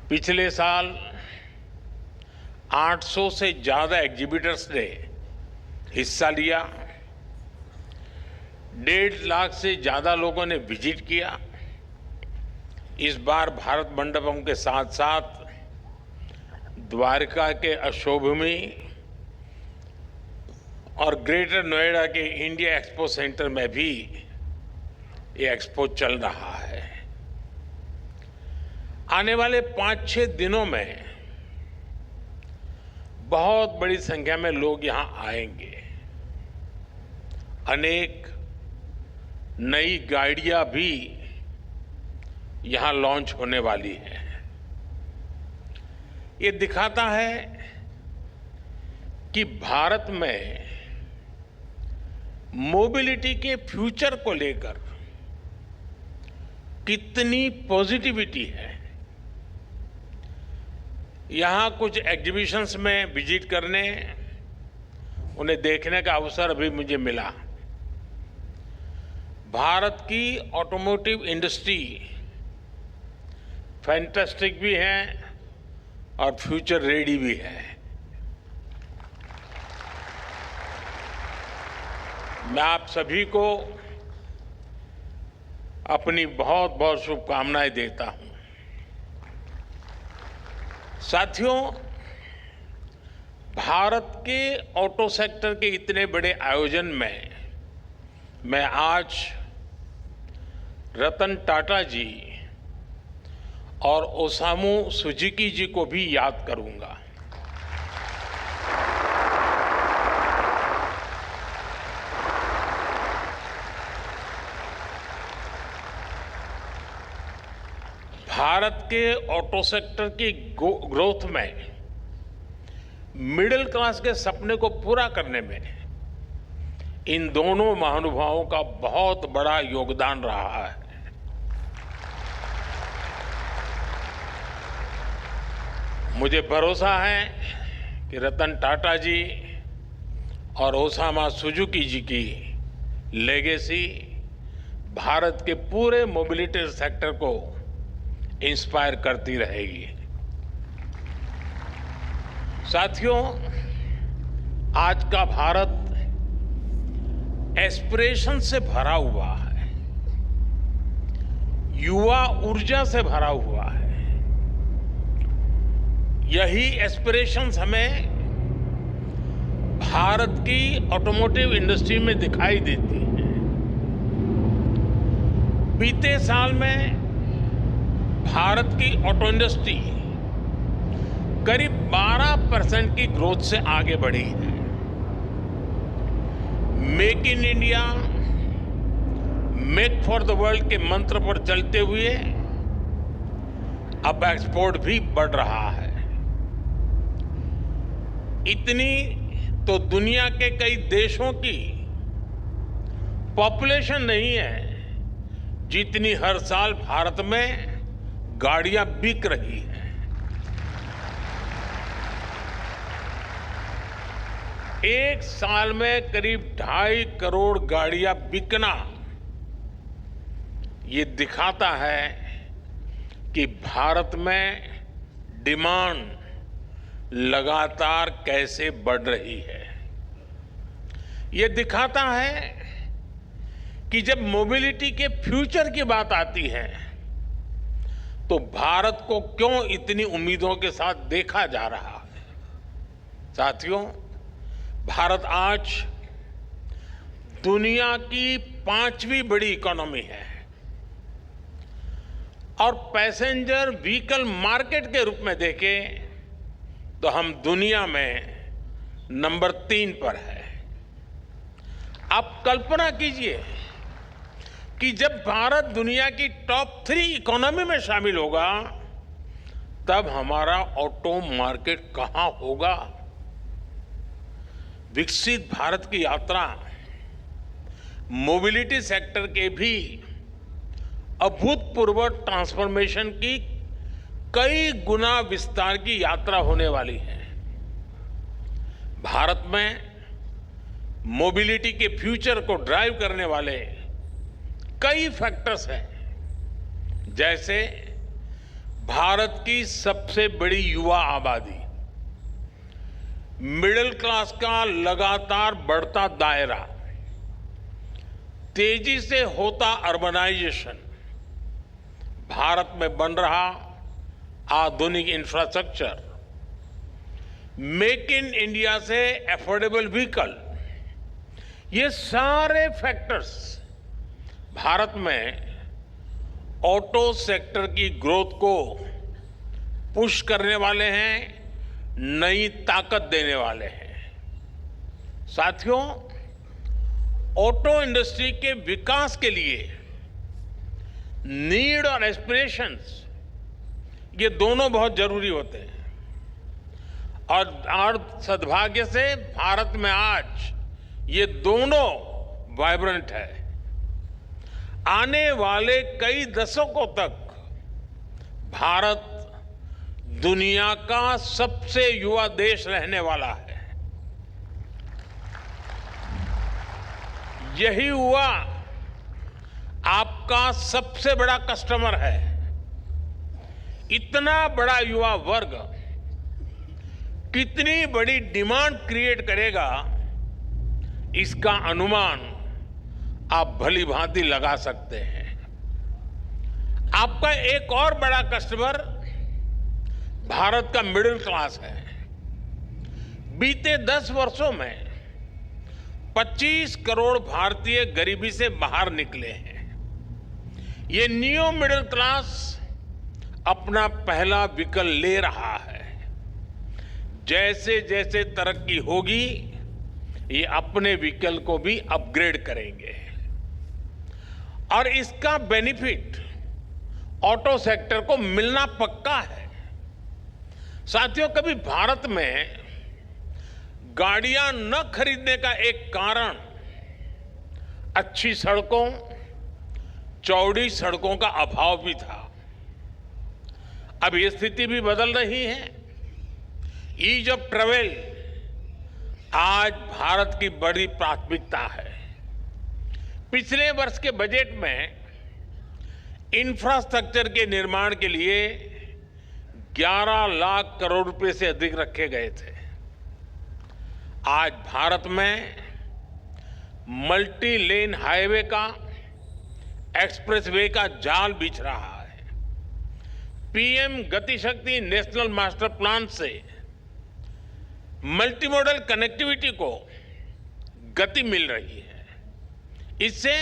पिछले साल 800 से ज्यादा एग्जीबिटर्स ने हिस्सा लिया। 1.5 लाख से ज्यादा लोगों ने विजिट किया। इस बार भारत मंडपम के साथ साथ द्वारका के अशोभमी और ग्रेटर नोएडा के इंडिया एक्सपो सेंटर में भी ये एक्सपो चल रहा है। आने वाले 5-6 दिनों में बहुत बड़ी संख्या में लोग यहां आएंगे। अनेक नई गाड़ियां भी यहां लॉन्च होने वाली है। ये दिखाता है कि भारत में मोबिलिटी के फ्यूचर को लेकर कितनी पॉजिटिविटी है। यहां कुछ एग्जीबिशंस में विजिट करने, उन्हें देखने का अवसर अभी मुझे मिला। भारत की ऑटोमोटिव इंडस्ट्री फैंटास्टिक भी है और फ्यूचर रेडी भी है। मैं आप सभी को अपनी बहुत बहुत शुभकामनाएं देता हूं। साथियों, भारत के ऑटो सेक्टर के इतने बड़े आयोजन में मैं आज रतन टाटा जी और ओसामू सुजुकी जी को भी याद करूंगा। भारत के ऑटो सेक्टर की ग्रोथ में मिडिल क्लास के सपने को पूरा करने में इन दोनों महानुभावों का बहुत बड़ा योगदान रहा है। मुझे भरोसा है कि रतन टाटा जी और ओसामा सुजुकी जी की लेगेसी भारत के पूरे मोबिलिटी सेक्टर को इंस्पायर करती रहेगी। साथियों, आज का भारत एस्पिरेशन से भरा हुआ है, युवा ऊर्जा से भरा हुआ है। यही एस्पिरेशंस हमें भारत की ऑटोमोटिव इंडस्ट्री में दिखाई देती है। बीते साल में भारत की ऑटो इंडस्ट्री करीब 12% की ग्रोथ से आगे बढ़ी है। Make in India, make for the world के मंत्र पर चलते हुए अब एक्सपोर्ट भी बढ़ रहा है। इतनी तो दुनिया के कई देशों की पॉपुलेशन नहीं है जितनी हर साल भारत में गाड़ियां बिक रही हैं। एक साल में करीब 2.5 करोड़ गाड़ियां बिकना ये दिखाता है कि भारत में डिमांड लगातार कैसे बढ़ रही है। ये दिखाता है कि जब मोबिलिटी के फ्यूचर की बात आती है तो भारत को क्यों इतनी उम्मीदों के साथ देखा जा रहा है। साथियों, भारत आज दुनिया की 5वीं बड़ी इकोनॉमी है और पैसेंजर व्हीकल मार्केट के रूप में देखें तो हम दुनिया में नंबर 3 पर है। आप कल्पना कीजिए कि जब भारत दुनिया की टॉप 3 इकोनॉमी में शामिल होगा तब हमारा ऑटो मार्केट कहां होगा। विकसित भारत की यात्रा मोबिलिटी सेक्टर के भी अभूतपूर्व ट्रांसफॉर्मेशन की कई गुना विस्तार की यात्रा होने वाली है। भारत में मोबिलिटी के फ्यूचर को ड्राइव करने वाले कई फैक्टर्स हैं, जैसे भारत की सबसे बड़ी युवा आबादी, मिडिल क्लास का लगातार बढ़ता दायरा, तेजी से होता अर्बनाइजेशन, भारत में बन रहा आधुनिक इंफ्रास्ट्रक्चर, मेक इन इंडिया से अफोर्डेबल व्हीकल, ये सारे फैक्टर्स भारत में ऑटो सेक्टर की ग्रोथ को पुश करने वाले हैं, नई ताकत देने वाले हैं। साथियों, ऑटो इंडस्ट्री के विकास के लिए नीड और एस्पिरेशंस, ये दोनों बहुत जरूरी होते हैं। और सद्भाग्य से भारत में आज ये दोनों वाइब्रेंट है। आने वाले कई दशकों तक भारत दुनिया का सबसे युवा देश रहने वाला है। यही युवा आपका सबसे बड़ा कस्टमर है। इतना बड़ा युवा वर्ग कितनी बड़ी डिमांड क्रिएट करेगा, इसका अनुमान आप भली भांति लगा सकते हैं। आपका एक और बड़ा कस्टमर भारत का मिडिल क्लास है। बीते 10 वर्षों में 25 करोड़ भारतीय गरीबी से बाहर निकले हैं। ये न्यू मिडिल क्लास अपना पहला व्हीकल ले रहा है। जैसे जैसे तरक्की होगी, ये अपने व्हीकल को भी अपग्रेड करेंगे और इसका बेनिफिट ऑटो सेक्टर को मिलना पक्का है। साथियों, कभी भारत में गाड़ियां न खरीदने का एक कारण अच्छी सड़कों, चौड़ी सड़कों का अभाव भी था। अब ये स्थिति भी बदल रही है। ईज ऑफ ट्रेवल आज भारत की बड़ी प्राथमिकता है। पिछले वर्ष के बजट में इंफ्रास्ट्रक्चर के निर्माण के लिए 11 लाख करोड़ रुपए से अधिक रखे गए थे। आज भारत में मल्टी लेन हाईवे का, एक्सप्रेसवे का जाल बिछ रहा है। पीएम गति शक्ति नेशनल मास्टर प्लान से मल्टी मॉडल कनेक्टिविटी को गति मिल रही है। इससे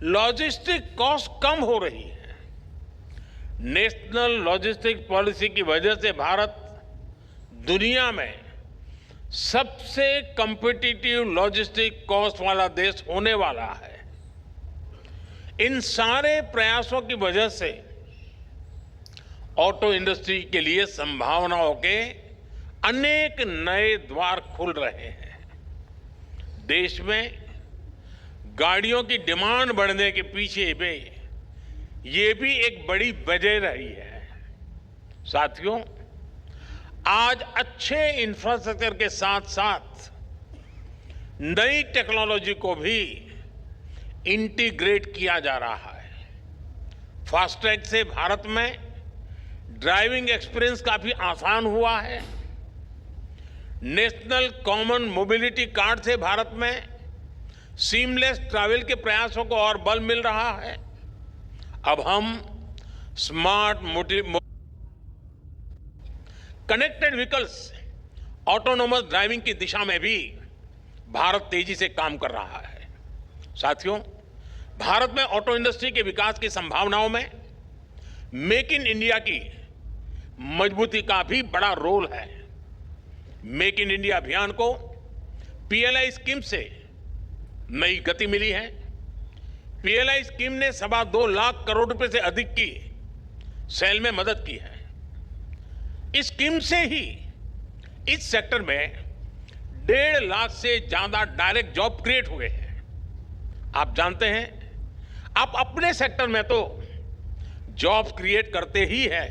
लॉजिस्टिक कॉस्ट कम हो रही है। नेशनल लॉजिस्टिक पॉलिसी की वजह से भारत दुनिया में सबसे कॉम्पिटिटिव लॉजिस्टिक कॉस्ट वाला देश होने वाला है। इन सारे प्रयासों की वजह से ऑटो इंडस्ट्री के लिए संभावनाओं के अनेक नए द्वार खुल रहे हैं। देश में गाड़ियों की डिमांड बढ़ने के पीछे भी ये भी एक बड़ी वजह रही है। साथियों, आज अच्छे इंफ्रास्ट्रक्चर के साथ साथ नई टेक्नोलॉजी को भी इंटीग्रेट किया जा रहा है। फास्टैग से भारत में ड्राइविंग एक्सपीरियंस काफी आसान हुआ है। नेशनल कॉमन मोबिलिटी कार्ड से भारत में सीमलेस ट्रैवल के प्रयासों को और बल मिल रहा है। अब हम smart connected vehicles, autonomous driving की दिशा में भी भारत तेजी से काम कर रहा है। साथियों, भारत में ऑटो इंडस्ट्री के विकास की संभावनाओं में मेक इन इंडिया की मजबूती का भी बड़ा रोल है। मेक इन इंडिया अभियान को पीएलआई स्कीम से नई गति मिली है। पीएलआई स्कीम ने 2.25 लाख करोड़ रुपए से अधिक की सेल में मदद की है। इस स्कीम से ही इस सेक्टर में 1.5 लाख से ज्यादा डायरेक्ट जॉब क्रिएट हुए हैं। आप जानते हैं, आप अपने सेक्टर में तो जॉब क्रिएट करते ही है,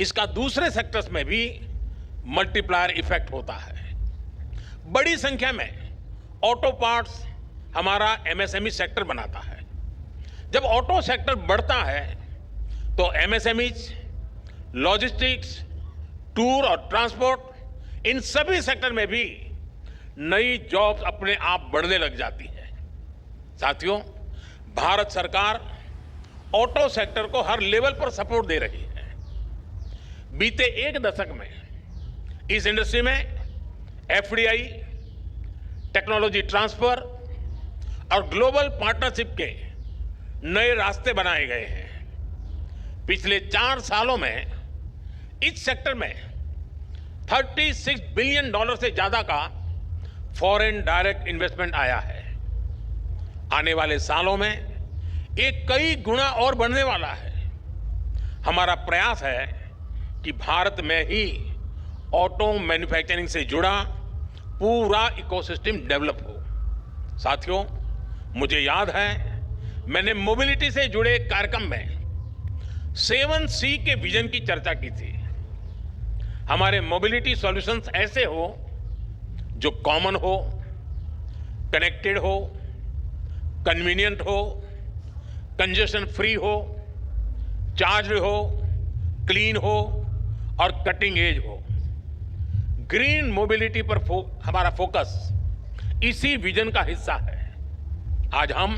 इसका दूसरे सेक्टर्स में भी मल्टीप्लायर इफेक्ट होता है। बड़ी संख्या में ऑटो पार्ट्स हमारा एमएसएमई सेक्टर बनाता है। जब ऑटो सेक्टर बढ़ता है तो एमएसएमईज लॉजिस्टिक्स, टूर और ट्रांसपोर्ट, इन सभी सेक्टर में भी नई जॉब्स अपने आप बढ़ने लग जाती है। साथियों, भारत सरकार ऑटो सेक्टर को हर लेवल पर सपोर्ट दे रही है। बीते एक दशक में इस इंडस्ट्री में एफडीआई, टेक्नोलॉजी ट्रांसफर और ग्लोबल पार्टनरशिप के नए रास्ते बनाए गए हैं। पिछले 4 सालों में इस सेक्टर में $36 बिलियन से ज्यादा का फॉरेन डायरेक्ट इन्वेस्टमेंट आया है। आने वाले सालों में ये कई गुना और बढ़ने वाला है। हमारा प्रयास है कि भारत में ही ऑटो मैन्युफैक्चरिंग से जुड़ा पूरा इकोसिस्टम डेवलप हो। साथियों, मुझे याद है मैंने मोबिलिटी से जुड़े कार्यक्रम में 7C के विजन की चर्चा की थी। हमारे मोबिलिटी सॉल्यूशंस ऐसे हो जो कॉमन हो, कनेक्टेड हो, कन्वीनियंट हो, कंजेशन फ्री हो, चार्ज हो, क्लीन हो और कटिंग एज हो। ग्रीन मोबिलिटी पर हमारा फोकस इसी विजन का हिस्सा है। आज हम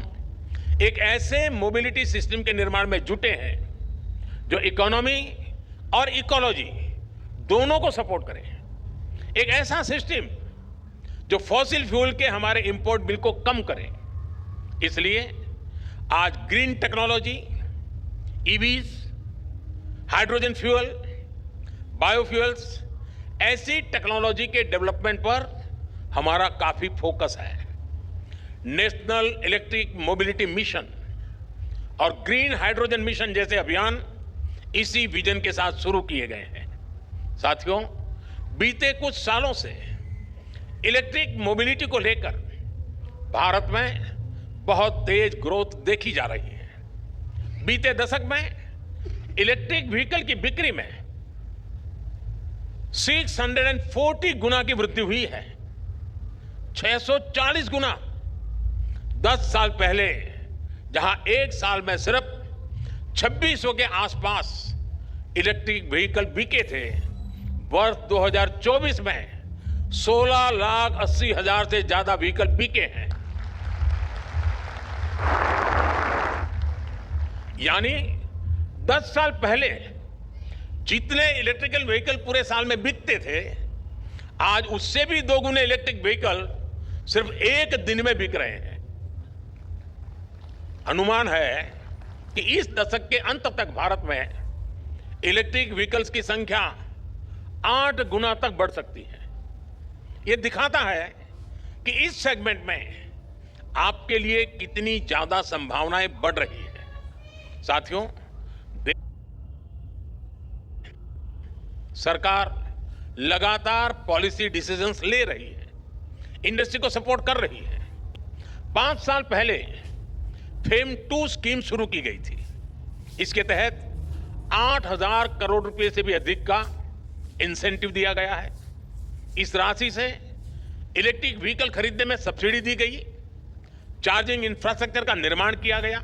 एक ऐसे मोबिलिटी सिस्टम के निर्माण में जुटे हैं जो इकोनॉमी और इकोलॉजी दोनों को सपोर्ट करे। एक ऐसा सिस्टम जो फॉसिल फ्यूल के हमारे इंपोर्ट बिल को कम करे। इसलिए आज green technology, EVs, hydrogen fuel, biofuels, ऐसी टेक्नोलॉजी के डेवलपमेंट पर हमारा काफी फोकस है। नेशनल इलेक्ट्रिक मोबिलिटी मिशन और ग्रीन हाइड्रोजन मिशन जैसे अभियान इसी विजन के साथ शुरू किए गए हैं। साथियों, बीते कुछ सालों से इलेक्ट्रिक मोबिलिटी को लेकर भारत में बहुत तेज ग्रोथ देखी जा रही है। बीते दशक में इलेक्ट्रिक व्हीकल की बिक्री में 640 गुना की वृद्धि हुई है। 640 गुना। 10 साल पहले जहां एक साल में सिर्फ 2600 के आसपास इलेक्ट्रिक व्हीकल बिके थे, वर्ष 2024 में 16,80,000 से ज्यादा व्हीकल बिके हैं। यानी 10 साल पहले जितने इलेक्ट्रिकल व्हीकल पूरे साल में बिकते थे, आज उससे भी 2 गुने इलेक्ट्रिक व्हीकल सिर्फ एक दिन में बिक रहे हैं। अनुमान है कि इस दशक के अंत तक भारत में इलेक्ट्रिक व्हीकल्स की संख्या 8 गुना तक बढ़ सकती है। यह दिखाता है कि इस सेगमेंट में आपके लिए कितनी ज्यादा संभावनाएं बढ़ रही है। साथियों, सरकार लगातार पॉलिसी डिसीजंस ले रही है, इंडस्ट्री को सपोर्ट कर रही है। 5 साल पहले फेम 2 स्कीम शुरू की गई थी। इसके तहत 8,000 करोड़ रुपए से भी अधिक का इंसेंटिव दिया गया है। इस राशि से इलेक्ट्रिक व्हीकल खरीदने में सब्सिडी दी गई, चार्जिंग इंफ्रास्ट्रक्चर का निर्माण किया गया।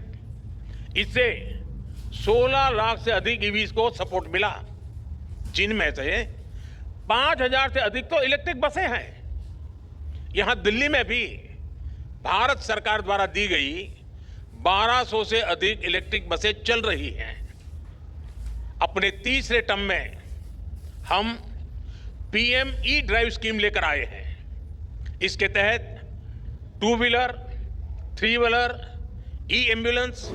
इससे 16 लाख से अधिक ईवीज को सपोर्ट मिला, जिनमें से 5,000 से अधिक तो इलेक्ट्रिक बसें हैं। यहां दिल्ली में भी भारत सरकार द्वारा दी गई 1200 से अधिक इलेक्ट्रिक बसें चल रही हैं। अपने तीसरे टर्म में हम पीएम ई ड्राइव स्कीम लेकर आए हैं। इसके तहत 2 व्हीलर, 3 व्हीलर, ई एम्बुलेंस,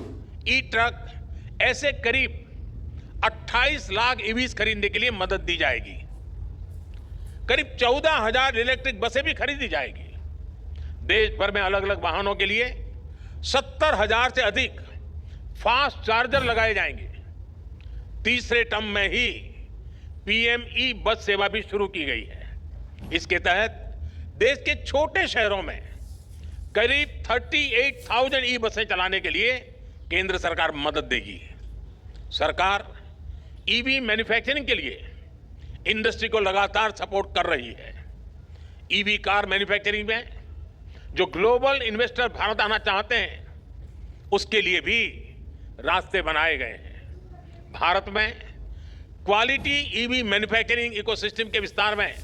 ई ट्रक ऐसे करीब 28 लाख ईवीज खरीदने के लिए मदद दी जाएगी। करीब 14,000 इलेक्ट्रिक बसें भी खरीदी जाएगी। देश भर में अलग अलग वाहनों के लिए 70,000 से अधिक फास्ट चार्जर लगाए जाएंगे। तीसरे टर्म में ही पीएम ई बस सेवा भी शुरू की गई है। इसके तहत देश के छोटे शहरों में करीब 38,000 ई बसें चलाने के लिए केंद्र सरकार मदद देगी। सरकार ईवी मैन्युफैक्चरिंग के लिए इंडस्ट्री को लगातार सपोर्ट कर रही है। ईवी कार मैन्युफैक्चरिंग में जो ग्लोबल इन्वेस्टर भारत आना चाहते हैं, उसके लिए भी रास्ते बनाए गए हैं। भारत में क्वालिटी ईवी मैन्युफैक्चरिंग इकोसिस्टम के विस्तार में,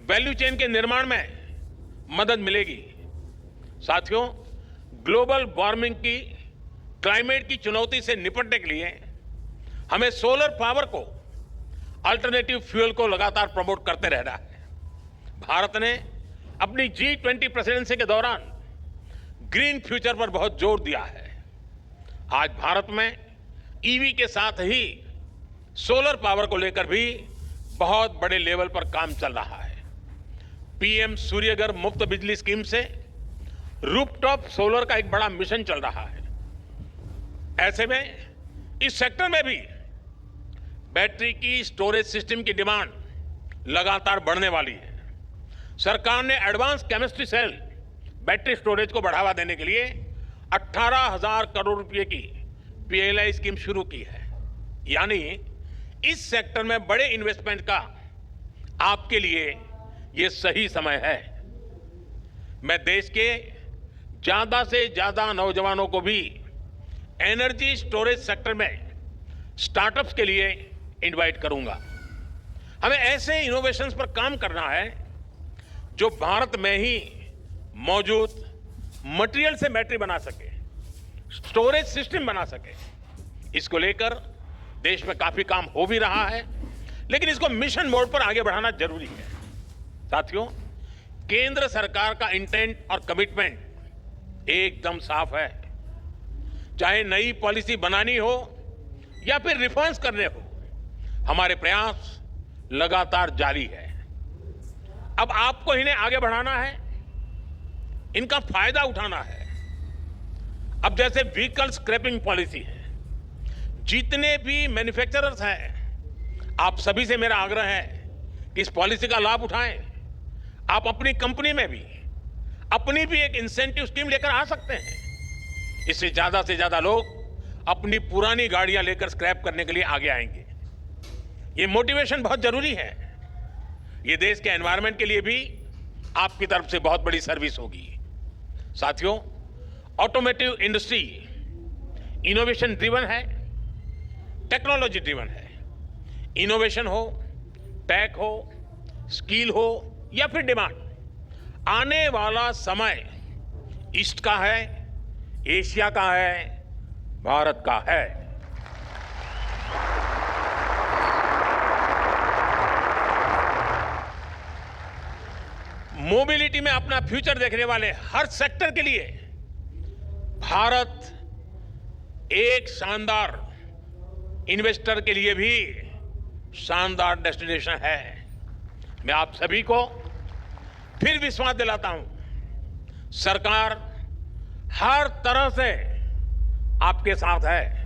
वैल्यू चेन के निर्माण में मदद मिलेगी। साथियों, ग्लोबल वार्मिंग की, क्लाइमेट की चुनौती से निपटने के लिए हमें सोलर पावर को, अल्टरनेटिव फ्यूल को लगातार प्रमोट करते रहना है। भारत ने अपनी G20 प्रेसिडेंसी के दौरान ग्रीन फ्यूचर पर बहुत जोर दिया है। आज भारत में ईवी के साथ ही सोलर पावर को लेकर भी बहुत बड़े लेवल पर काम चल रहा है। पीएम सूर्यघर मुफ्त बिजली स्कीम से रूफटॉप सोलर का एक बड़ा मिशन चल रहा है। ऐसे में इस सेक्टर में भी बैटरी की स्टोरेज सिस्टम की डिमांड लगातार बढ़ने वाली है। सरकार ने advance chemistry cell battery storage को बढ़ावा देने के लिए 18,000 करोड़ रुपए की PLI स्कीम शुरू की है। यानी इस सेक्टर में बड़े इन्वेस्टमेंट का आपके लिए ये सही समय है। मैं देश के ज्यादा से ज्यादा नौजवानों को भी एनर्जी स्टोरेज सेक्टर में स्टार्टअप्स के लिए इनवाइट करूंगा। हमें ऐसे इनोवेशंस पर काम करना है जो भारत में ही मौजूद मटेरियल से बैटरी बना सके, स्टोरेज सिस्टम बना सके। इसको लेकर देश में काफी काम हो भी रहा है, लेकिन इसको मिशन मोड पर आगे बढ़ाना जरूरी है। साथियों, केंद्र सरकार का इंटेंट और कमिटमेंट एकदम साफ है। चाहे नई पॉलिसी बनानी हो या फिर रिफॉर्म्स करने हो, हमारे प्रयास लगातार जारी है। अब आपको इन्हें आगे बढ़ाना है, इनका फायदा उठाना है। अब जैसे व्हीकल स्क्रैपिंग पॉलिसी है, जितने भी मैन्युफैक्चरर्स हैं, आप सभी से मेरा आग्रह है कि इस पॉलिसी का लाभ उठाएं। आप अपनी कंपनी में भी अपनी भी एक इंसेंटिव स्कीम लेकर आ सकते हैं। इससे ज्यादा लोग अपनी पुरानी गाड़ियां लेकर स्क्रैप करने के लिए आगे आएंगे। ये मोटिवेशन बहुत जरूरी है। ये देश के एनवायरनमेंट के लिए भी आपकी तरफ से बहुत बड़ी सर्विस होगी। साथियों, ऑटोमोटिव इंडस्ट्री इनोवेशन ड्रिवन है, टेक्नोलॉजी ड्रिवन है। इनोवेशन हो, टेक हो, स्किल हो या फिर डिमांड, आने वाला समय ईस्ट का है, एशिया का है, भारत का है। मोबिलिटी में अपना फ्यूचर देखने वाले हर सेक्टर के लिए भारत एक शानदार, इन्वेस्टर के लिए भी शानदार डेस्टिनेशन है। मैं आप सभी को फिर विश्वास दिलाता हूं, सरकार हर तरह से आपके साथ है।